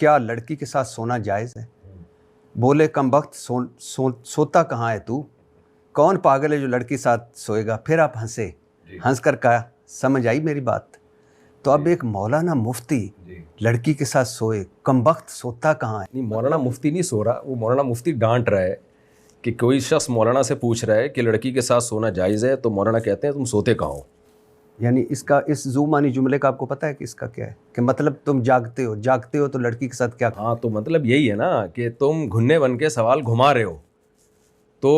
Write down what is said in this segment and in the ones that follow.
کیا لڑکی کے ساتھ سونا جائز ہے؟ بولے کم وقت سوتا کہاں ہے تو؟ کون پاگل ہے جو لڑکی ساتھ سوئے گا؟ پھر آپ ہنسے، ہنس کر کہا سمجھ آئی میری بات؟ تو اب ایک مولانا مفتی لڑکی کے ساتھ سوئے، کم وقت سوتا کہاں ہے؟ نہیں، مولانا مفتی نہیں سو رہا، وہ مولانا مفتی ڈانٹ رہا ہے کہ کوئی شخص مولانا سے پوچھ رہا ہے کہ لڑکی کے ساتھ سونا جائز ہے، تو مولانا کہتے ہیں تم سوتے کہاں ہو؟ یعنی اس ذو معنی جملے کا آپ کو پتہ ہے کہ اس کا کیا ہے؟ کہ مطلب تم جاگتے ہو تو لڑکی کے ساتھ کیا؟ ہاں، تو مطلب یہی ہے نا کہ تم گھنے بن کے سوال گھما رہے ہو، تو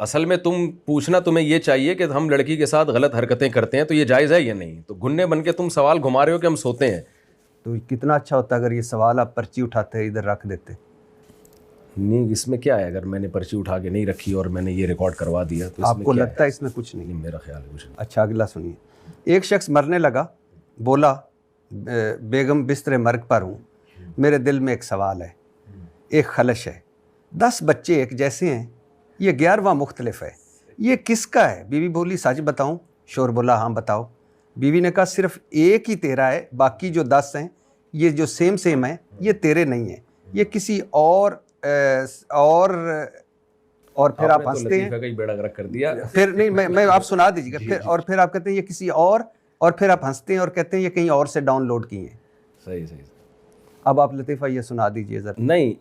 اصل میں تمہیں یہ چاہیے کہ ہم لڑکی کے ساتھ غلط حرکتیں کرتے ہیں تو یہ جائز ہے یا نہیں، تو گھنے بن کے تم سوال گھما رہے ہو کہ ہم سوتے ہیں۔ تو کتنا اچھا ہوتا اگر یہ سوال آپ پرچی اٹھاتے ادھر رکھ دیتے۔ نہیں، اس میں کیا ہے، اگر میں نے پرچی اٹھا کے نہیں رکھی اور میں نے یہ ریکارڈ کروا دیا تو آپ کو لگتا ہے اس میں کچھ نہیں؟ میرا خیال ہے کچھ نہیں۔ اچھا اگلا سنیے۔ ایک شخص مرنے لگا، بولا بیگم بستر مرگ پر ہوں، میرے دل میں ایک سوال ہے، ایک خلش ہے، 10 بچے ایک جیسے ہیں، یہ 11واں مختلف ہے، یہ کس کا ہے؟ بیوی بولی سچ بتاؤں؟ شور بولا ہاں بتاؤ۔ بیوی نے کہا صرف ایک ہی تیرا ہے، باقی جو 10 ہیں یہ جو سیم ہیں یہ تیرے نہیں ہیں، یہ کسی اور پھر آپ ہنستے ہیں۔ کا ہی بیڑا غرق کر دیا۔ پھر نہیں، میں آپ سنا دیجیے گا، پھر آپ کہتے ہیں یہ کسی اور پھر آپ ہنستے ہیں اور کہتے ہیں یہ کہیں اور سے ڈاؤن لوڈ کی ہیں۔ صحیح۔ اب آپ لطیفہ یہ سنا دیجیے ذرا۔ نہیں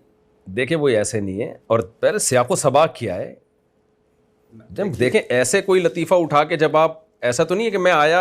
دیکھیں، وہ ایسے نہیں ہے، اور پہلے سیاق و سباق کیا ہے، جب دیکھیں ایسے کوئی لطیفہ اٹھا کے، جب آپ ایسا تو نہیں ہے کہ میں آیا